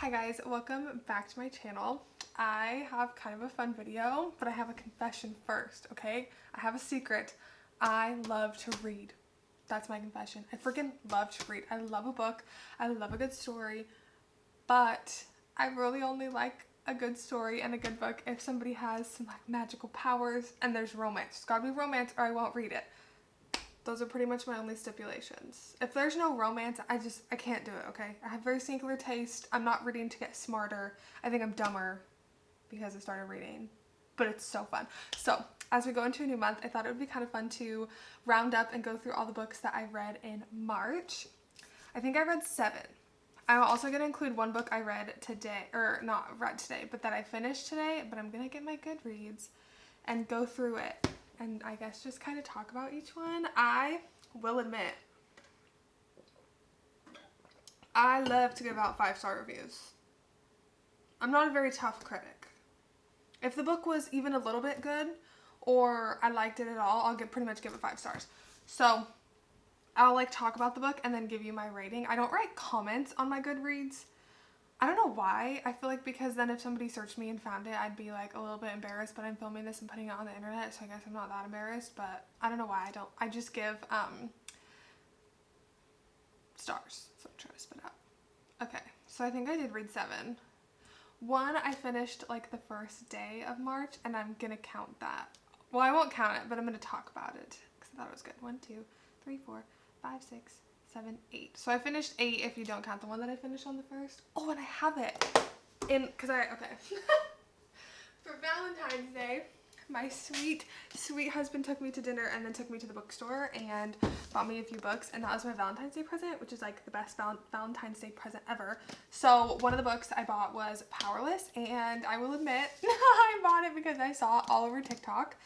Hi guys, welcome back to my channel. I have kind of a fun video, but I have a confession first, okay? I have a secret. I love to read. That's my confession. I freaking love to read. I love a book. I love a good story, but I really only like a good story and a good book if somebody has some like magical powers and there's romance. It's gotta be romance or I won't read it. Those are pretty much my only stipulations. If there's no romance, I can't do it, okay? I have very singular taste. I'm not reading to get smarter. I think I'm dumber because I started reading, but it's so fun. So, as we go into a new month, I thought it would be kind of fun to round up and go through all the books that I read in March. I think I read 7. I'm also going to include one book I read today, or not read today, but that I finished today, but I'm going to get my Goodreads and go through it. And I guess just kind of talk about each one. I will admit, I love to give out 5-star reviews. I'm not a very tough critic. If the book was even a little bit good, or I liked it at all, I'll pretty much give it 5 stars. So, I'll like talk about the book and then give you my rating. I don't write comments on my Goodreads. I don't know why. I feel like because then if somebody searched me and found it, I'd be like a little bit embarrassed, but I'm filming this and putting it on the internet, so I guess I'm not that embarrassed, but I don't know why I don't. I just give stars. So I'm trying to spit out. Okay, so I think I did read 7. One, I finished like the first day of March, and I'm gonna count that. Well, I won't count it, but I'm gonna talk about it because I thought it was good. 1, 2, 3, 4, 5, 6, 7, 8. So I finished 8 if you don't count the one that I finished on the first. Oh, and I have it okay. For Valentine's Day, my sweet husband took me to dinner and then took me to the bookstore and bought me a few books, and that was my Valentine's Day present, which is like the best Valentine's Day present ever. So one of the books I bought was Powerless, and I will admit I bought it because I saw it all over TikTok.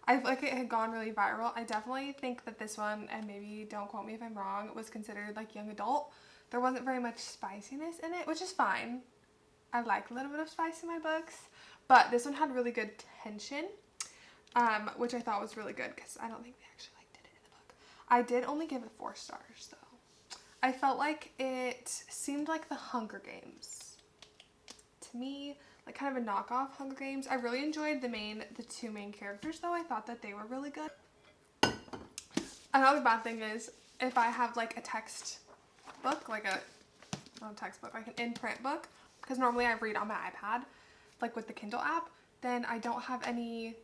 I feel like it had gone really viral. I definitely think that this one, and maybe don't quote me if I'm wrong, was considered like young adult. There wasn't very much spiciness in it, which is fine. I like a little bit of spice in my books, but this one had really good tension, which I thought was really good because I don't think they actually like did it in the book. I did only give it 4 stars though. I felt like it seemed like the Hunger Games to me. Like kind of a knockoff Hunger Games. I really enjoyed the 2 main characters though. I thought that they were really good. Another bad thing is if I have like a text book, like not a textbook, like an in-print book, because normally I read on my iPad, like with the Kindle app, then I don't have any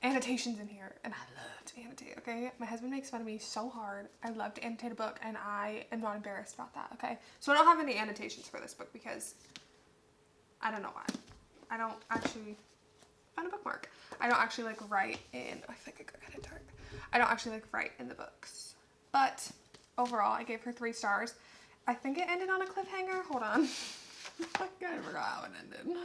annotations in here, and I love to annotate, okay? My husband makes fun of me so hard. I love to annotate a book, and I am not embarrassed about that, okay? So I don't have any annotations for this book because I don't know why. I don't actually find a bookmark. I don't actually like write in, I think it got kind of dark. I don't actually like write in the books. But overall, I gave her 3 stars. I think it ended on a cliffhanger. Hold on. I kind of forgot how it ended.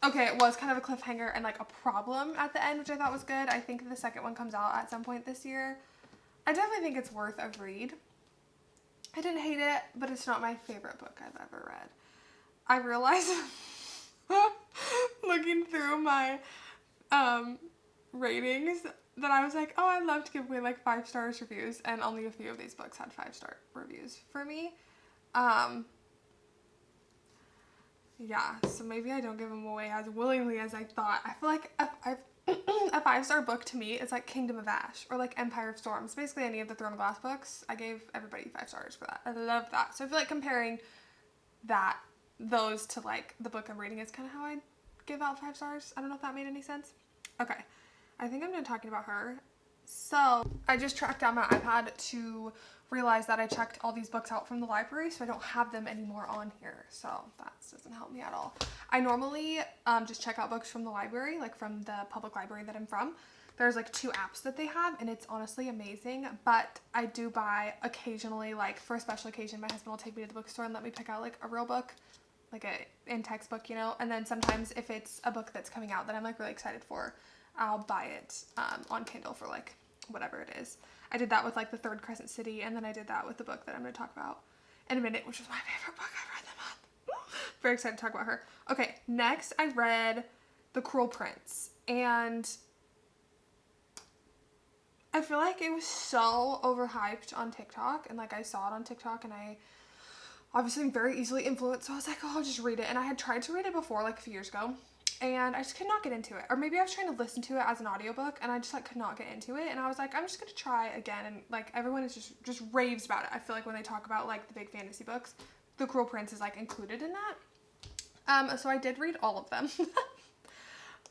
Okay, it was kind of a cliffhanger and like a problem at the end, which I thought was good. I think the second one comes out at some point this year. I definitely think it's worth a read. I didn't hate it, but it's not my favorite book I've ever read. I realized looking through my ratings that I was like, oh, I'd love to give away like 5 stars reviews, and only a few of these books had 5-star reviews for me. Yeah, so maybe I don't give them away as willingly as I thought. I feel like a 5-star book to me is like Kingdom of Ash or like Empire of Storms. Basically any of the Throne of Glass books. I gave everybody 5 stars for that. I love that. So I feel like comparing those to like the book I'm reading is kind of how I give out 5 stars. I don't know if that made any sense. Okay, I think I'm done talking about her. So I just tracked down my iPad to realize that I checked all these books out from the library, so I don't have them anymore on here, so that doesn't help me at all. I normally just check out books from the library, like from the public library that I'm from. There's like 2 apps that they have, and it's honestly amazing, but I do buy occasionally, like for a special occasion, my husband will take me to the bookstore and let me pick out like a real book, like a in textbook, you know, and then sometimes if it's a book that's coming out that I'm like really excited for, I'll buy it on Kindle for like whatever it is. I did that with like The Third Crescent City, and then I did that with the book that I'm going to talk about in a minute, which was my favorite book I've read the month. Very excited to talk about her. Okay, next I read The Cruel Prince, and I feel like it was so overhyped on TikTok, and like I saw it on TikTok and I obviously I'm very easily influenced, so I was like, oh, I'll just read it. And I had tried to read it before, like a few years ago, and I just could not get into it. Or maybe I was trying to listen to it as an audiobook, and I just like could not get into it. And I was like, I'm just gonna try again. And like everyone is just raves about it. I feel like when they talk about like the big fantasy books, The Cruel Prince is like included in that. So I did read all of them.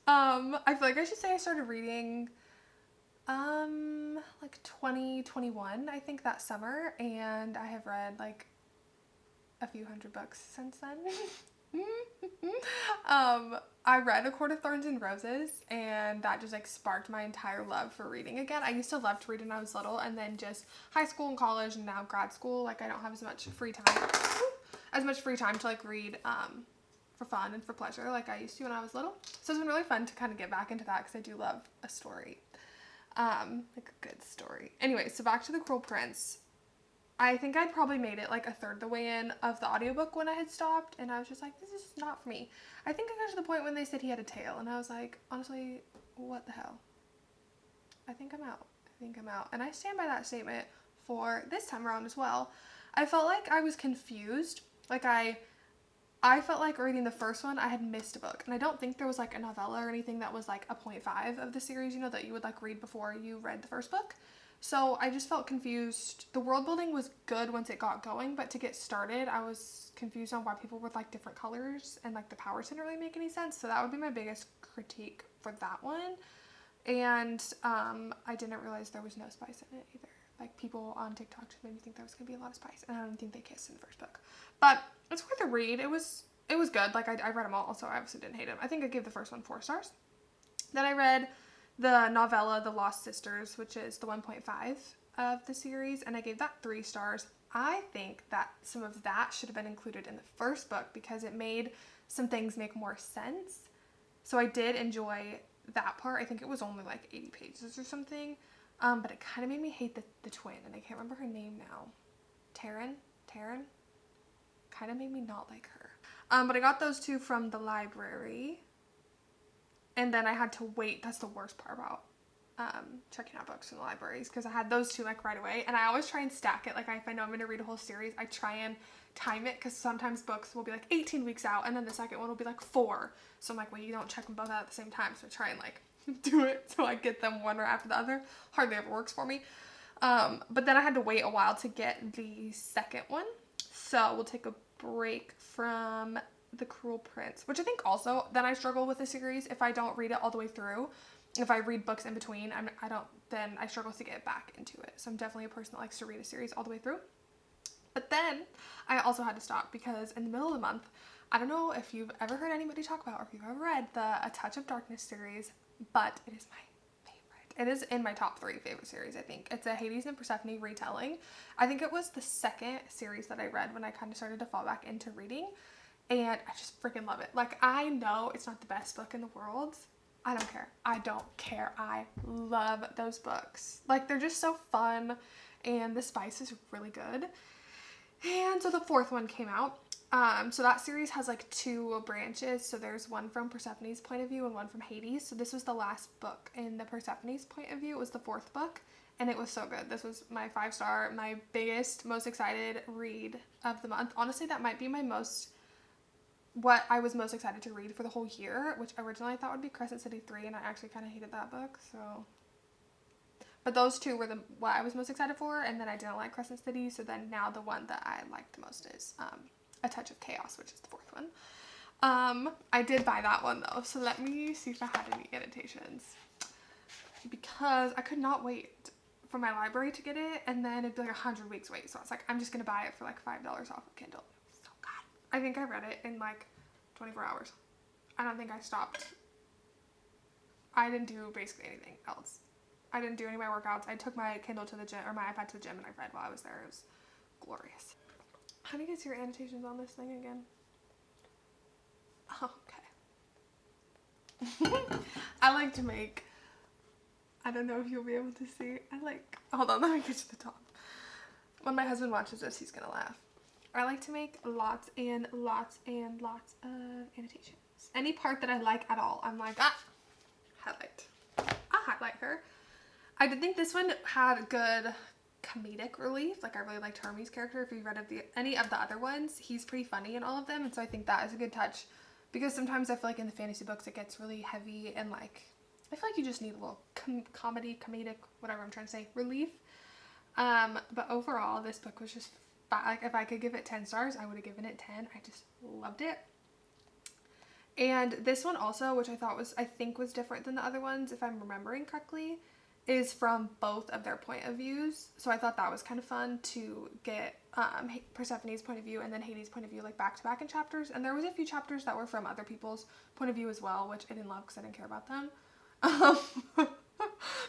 I feel like I should say I started reading like 2021, I think, that summer, and I have read like a few hundred books since then. I read A Court of Thorns and Roses, and that just like sparked my entire love for reading again. I used to love to read when I was little, and then just high school and college and now grad school, like I don't have as much free time to like read for fun and for pleasure like I used to when I was little. So it's been really fun to kind of get back into that because I do love a story. Like a good story. Anyway, so back to The Cruel Prince. I think I'd probably made it like a third the way in of the audiobook when I had stopped, and I was just like, this is not for me. I think I got to the point when they said he had a tail, and I was like, honestly, what the hell? I think I'm out. And I stand by that statement for this time around as well. I felt like I was confused. Like I felt like reading the first one, I had missed a book. And I don't think there was like a novella or anything that was like a 0.5 of the series, you know, that you would like read before you read the first book. So I just felt confused. The world building was good once it got going, but to get started, I was confused on why people were like different colors and like the powers didn't really make any sense. So that would be my biggest critique for that one. And I didn't realize there was no spice in it either. Like people on TikTok just made me think there was gonna be a lot of spice, and I don't think they kissed in the first book. But it's worth a read. It was good. Like I read them all, so I obviously didn't hate them. I think I gave the first one 4 stars. Then I read the novella The Lost Sisters, which is the 1.5 of the series, and I gave that 3 stars. I think that some of that should have been included in the first book because it made some things make more sense. So I did enjoy that part. I think it was only like 80 pages or something. But it kind of made me hate the twin, and I can't remember her name now. Taryn? Kind of made me not like her. But I got those 2 from the library, and then I had to wait. That's the worst part about checking out books from the libraries, because I had those 2 like right away, and I always try and stack it. Like if I know I'm going to read a whole series, I try and time it, because sometimes books will be like 18 weeks out, and then the second one will be like 4. So I'm like, well, you don't check them both out at the same time, so I try and like do it so I get them one right after the other. Hardly ever works for me. But then I had to wait a while to get the second one. So we'll take a break from The Cruel Prince, which I think also then I struggle with the series if I don't read it all the way through. If I read books in between, then I struggle to get back into it. So I'm definitely a person that likes to read a series all the way through. But then I also had to stop because in the middle of the month, I don't know if you've ever heard anybody talk about or if you've ever read the A Touch of Darkness series, but it is my favorite. It is in my top 3 favorite series, I think. It's a Hades and Persephone retelling. I think it was the second series that I read when I kind of started to fall back into reading, and I just freaking love it. Like, I know it's not the best book in the world. I don't care. I love those books. Like, they're just so fun, and the spice is really good. And so the 4th one came out. So that series has like 2 branches. So there's one from Persephone's point of view and one from Hades. So this was the last book in the Persephone's point of view. It was the 4th book, and it was so good. This was my 5-star, my biggest, most excited read of the month. Honestly, that might be what I was most excited to read for the whole year, which originally I thought would be Crescent City 3, and I actually kind of hated that book, so. But those 2 were what I was most excited for, and then I didn't like Crescent City, so then now the one that I liked the most is A Touch of Chaos, which is the 4th one. I did buy that one though, so let me see if I had any annotations, because I could not wait for my library to get it, and then it'd be like 100 weeks wait, so I was like, I'm just gonna buy it for like $5 off of Kindle. So good. I think I read it in like 24 hours. I don't think I stopped. I didn't do basically anything else. I didn't do any of my workouts. I took my Kindle to the gym, or my iPad to the gym, and I read while I was there. It was glorious. How do you guys see your annotations on this thing again? Oh, okay. I like to make, I don't know if you'll be able to see. Hold on, let me get to the top. When my husband watches this, he's gonna laugh. I like to make lots and lots and lots of annotations. Any part that I like at all, I'm like, highlight. I'll highlight her. I did think this one had good comedic relief. Like I really liked Hermes' character. If you've read any of the other ones, he's pretty funny in all of them, and so I think that is a good touch, because sometimes I feel like in the fantasy books it gets really heavy and like I feel like you just need a little comedic, whatever I'm trying to say, relief. But overall, this book was just like, if I could give it 10 stars, I would have given it 10. I just loved it. And this one also, which I think was different than the other ones, if I'm remembering correctly, is from both of their point of views. So I thought that was kind of fun to get Persephone's point of view and then Hades' point of view like back to back in chapters. And there was a few chapters that were from other people's point of view as well, which I didn't love because I didn't care about them.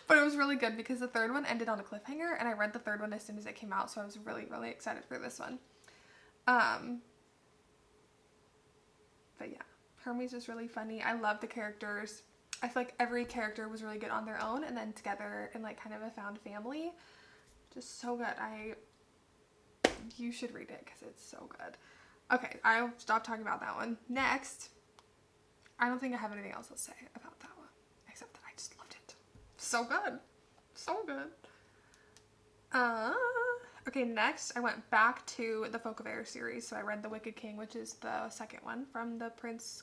But it was really good because the third one ended on a cliffhanger, and I read the third one as soon as it came out, so I was really, really excited for this one. But yeah, Hermes was really funny. I love the characters. I feel like every character was really good on their own and then together in like kind of a found family. Just so good. You should read it because it's so good. Okay, I'll stop talking about that one. Next, I don't think I have anything else to say about that one, except that I just loved it. So good. So good. Okay, next I went back to the Folk of Air series. So I read The Wicked King, which is the second one from the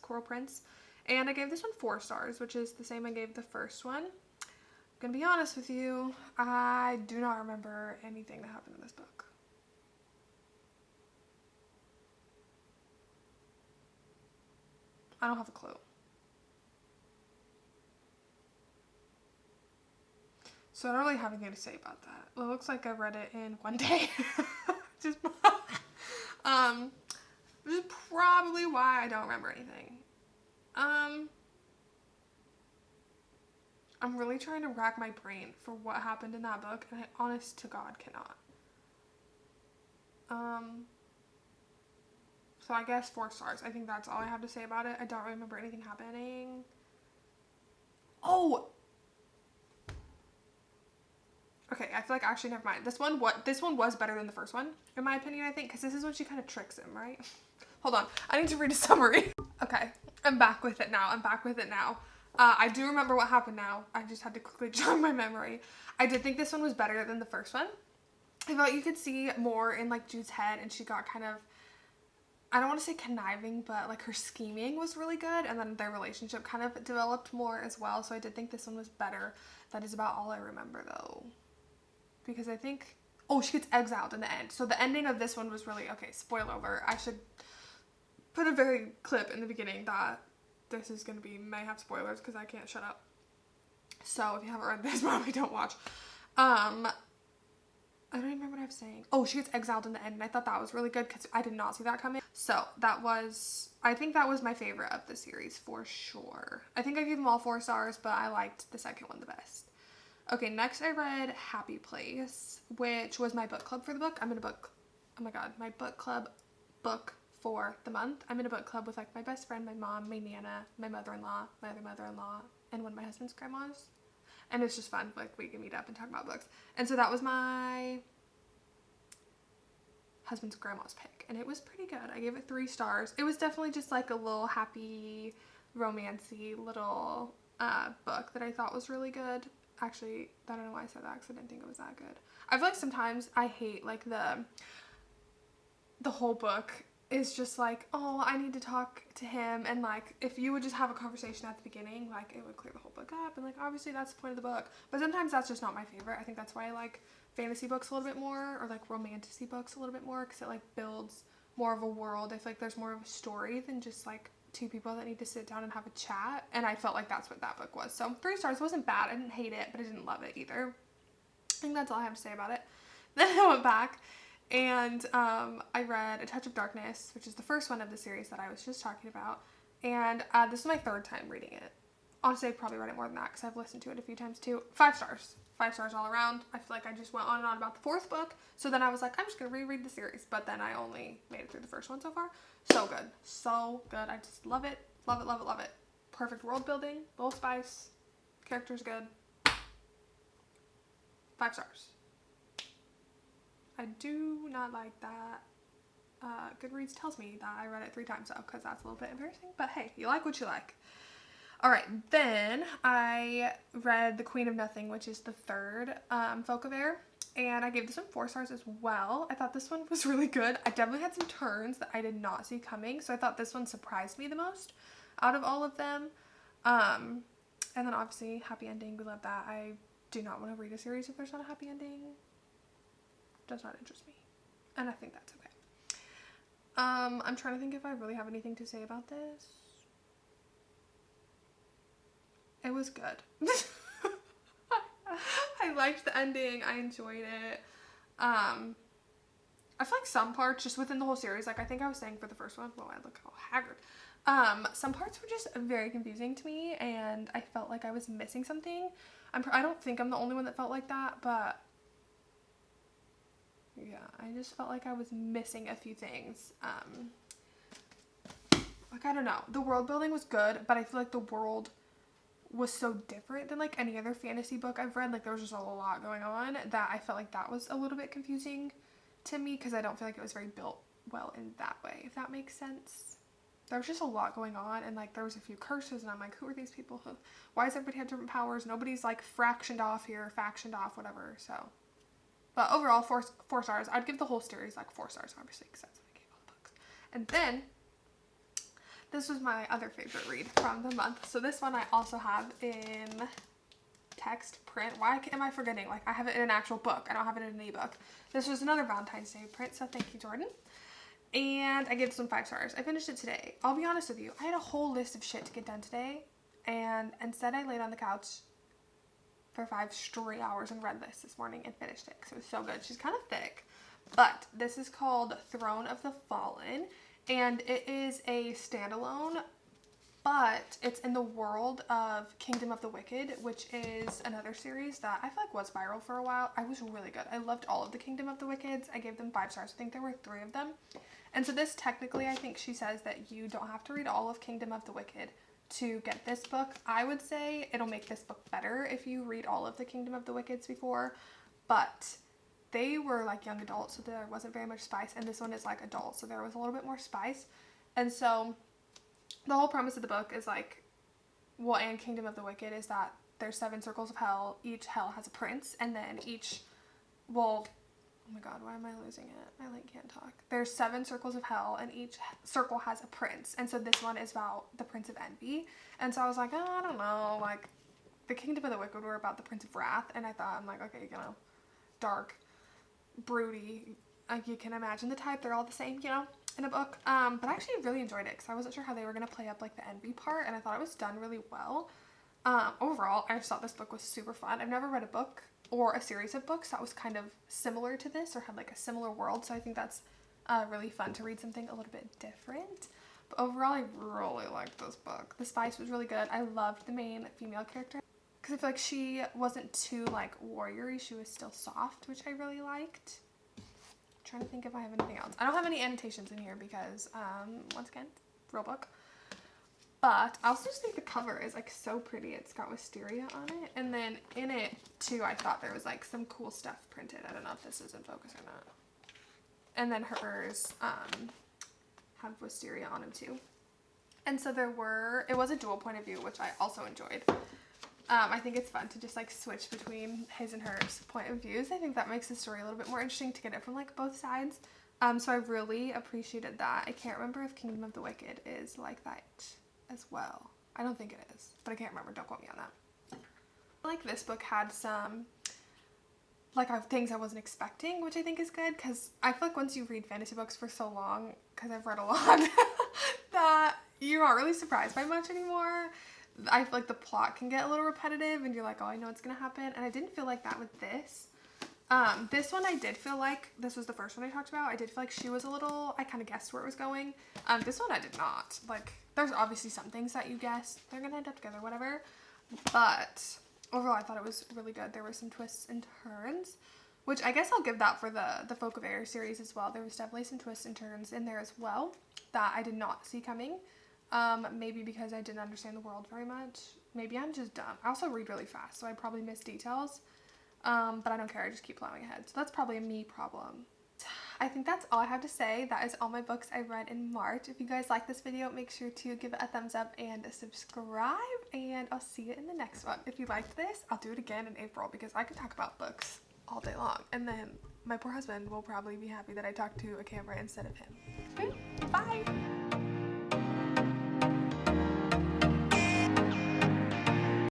Coral Prince. And I gave this one 4 stars, which is the same I gave the first one. I'm gonna be honest with you, I do not remember anything that happened in this book. I don't have a clue. So I don't really have anything to say about that. Well, it looks like I read it in one day. Which is probably why I don't remember anything. I'm really trying to rack my brain for what happened in that book, and I honest to God cannot. So I guess 4 stars. I think that's all I have to say about it. I don't remember anything happening. Oh! Okay, I feel like actually never mind. This one was better than the first one, in my opinion, I think, because this is when she kind of tricks him, right? Hold on, I need to read a summary. Okay, I'm back with it now. I do remember what happened now. I just had to quickly jog my memory. I did think this one was better than the first one. I felt you could see more in like Jude's head, and she got kind of, I don't want to say conniving, but like her scheming was really good, and then their relationship kind of developed more as well. So I did think this one was better. That is about all I remember though. Because I think, oh, she gets exiled in the end. So the ending of this one was really, okay, spoiler alert. I should put a very clip in the beginning that this is going to may have spoilers because I can't shut up. So if you haven't read this, probably don't watch. I don't even remember what I was saying. Oh, she gets exiled in the end, and I thought that was really good because I did not see that coming. So I think that was my favorite of the series for sure. I think I gave them all 4 stars, but I liked the second one the best. Okay, next I read Happy Place, which was my book club for the book. I'm in a book, oh my god, my book club book for the month. I'm in a book club with like my best friend, my mom, my nana, my mother-in-law, my other mother-in-law, and one of my husband's grandmas. And it's just fun, like we can meet up and talk about books. And so that was my husband's grandma's pick, and it was pretty good. I gave it 3 stars. It was definitely just like a little happy, romancy little book that I thought was really good. Actually, I don't know why I said that because I didn't think it was that good. I feel like sometimes I hate like the whole book is just like, oh, I need to talk to him, and like if you would just have a conversation at the beginning, like it would clear the whole book up, and like obviously that's the point of the book. But sometimes that's just not my favorite. I think that's why I like fantasy books a little bit more, or like romantic books a little bit more, because it like builds more of a world. I feel like there's more of a story than just like 2 people that need to sit down and have a chat, and I felt like that's what that book was. So 3 stars. Wasn't bad. I didn't hate it, but I didn't love it either. I think that's all I have to say about it. Then I went back and I read A Touch of Darkness, which is the first one of the series that I was just talking about, and this is my 3rd time reading it. Honestly, I probably read it more than that because I've listened to it a few times too. 5 stars. 5 stars all around. I feel like I just went on and on about the 4th book, so then I was like, I'm just gonna reread the series, but then I only made it through the first one so far. So good. So good. I just love it. Love it, love it, love it. Perfect world building, little spice, characters good. 5 stars. I do not like that Goodreads tells me that I read it 3 times though, because that's a little bit embarrassing, but hey, you like what you like. Alright, then I read The Queen of Nothing, which is the 3rd Folk of Air, And I gave this one 4 stars as well. I thought this one was really good. I definitely had some turns that I did not see coming. So I thought this one surprised me the most out of all of them. And then obviously happy ending. We love that. I do not want to read a series if there's not a happy ending. Does not interest me. And I think that's okay. I'm trying to think if I really have anything to say about this. It was good. I liked the ending. I enjoyed it. I feel like some parts just within the whole series, like I think I was saying for the first one, well, I look all haggard. Some parts were just very confusing to me, and I felt like I was missing something. I don't think I'm the only one that felt like that, but yeah, I just felt like I was missing a few things. Like, I don't know. The world building was good, but I feel like the world was so different than like any other fantasy book I've read. Like, there was just a lot going on that I felt like that was a little bit confusing to me, because I don't feel like it was very built well in that way, if that makes sense. There was just a lot going on, and like there was a few curses, and I'm like, who are these people? Why does everybody have different powers? Nobody's like fractioned off here, factioned off, whatever. So, but overall, 4 stars. I'd give the whole series like 4 stars, obviously, because that's what I gave all the books. And then this was my other favorite read from the month. So this one I also have in text print. Why am I forgetting? Like, I have it in an actual book. I don't have it in an ebook. This was another Valentine's Day print, so thank you, Jordan. And I gave this one 5 stars. I finished it today. I'll be honest with you. I had a whole list of shit to get done today, and instead I laid on the couch for 5 straight hours and read this morning and finished it because it was so good. She's kind of thick, but this is called Throne of the Fallen, and it is a standalone, but it's in the world of Kingdom of the Wicked, which is another series that I feel like was viral for a while. I was really good. I loved all of the Kingdom of the Wickeds. I gave them 5 stars. I think there were 3 of them. And so this technically, I think she says that you don't have to read all of Kingdom of the Wicked to get this book. I would say it'll make this book better if you read all of the Kingdom of the Wickeds before, but they were like young adults, so there wasn't very much spice, and this one is like adult, so there was a little bit more spice. And so the whole premise of the book is like, well, and Kingdom of the Wicked is that there's 7 circles of hell. Each hell has a prince, and then oh my god, why am I losing it? I like can't talk. There's 7 circles of hell, and each circle has a prince. And so this one is about the Prince of Envy. And so I was like, oh, I don't know, like the Kingdom of the Wicked were about the Prince of Wrath, and I thought, I'm like, okay, you know, dark, broody, like you can imagine the type. They're all the same, you know, in a book. But I actually really enjoyed it because I wasn't sure how they were going to play up like the envy part, and I thought it was done really well. Overall, I just thought this book was super fun. I've never read a book or a series of books that was kind of similar to this or had like a similar world, so I think that's really fun to read something a little bit different. But overall, I really liked this book. The spice was really good. I loved the main female character because I feel like she wasn't too like warrior-y. She was still soft, which I really liked. I'm trying to think if I have anything else. I don't have any annotations in here because once again, real book. But I also just think the cover is like so pretty. It's got wisteria on it. And then in it too, I thought there was like some cool stuff printed. I don't know if this is in focus or not. And then hers have wisteria on them too. And so it was a dual point of view, which I also enjoyed. I think it's fun to just like switch between his and hers point of views. I think that makes the story a little bit more interesting to get it from like both sides. So I really appreciated that. I can't remember if Kingdom of the Wicked is like that as well. I don't think it is, but I can't remember. Don't quote me on that. Like this book had some things I wasn't expecting, which I think is good because I feel like once you read fantasy books for so long, because I've read a lot, that you're not really surprised by much anymore. I feel like the plot can get a little repetitive and you're like, oh, I know what's gonna happen, and I didn't feel like that with this. This one I did feel like, this was the first one I talked about, I did feel like she was a little, I kind of guessed where it was going. This one I did not. Like, there's obviously some things that you guess, they're gonna end up together, whatever. But overall I thought it was really good. There were some twists and turns, which I guess I'll give that for the Folk of Air series as well. There was definitely some twists and turns in there as well that I did not see coming. Maybe because I didn't understand the world very much. Maybe I'm just dumb. I also read really fast, so I probably miss details. But I don't care, I just keep plowing ahead. So that's probably a me problem. I think that's all I have to say. That is all my books I read in March. If you guys like this video, make sure to give it a thumbs up and subscribe, and I'll see you in the next one. If you liked this, I'll do it again in April because I could talk about books all day long. And then my poor husband will probably be happy that I talked to a camera instead of him. Okay, bye.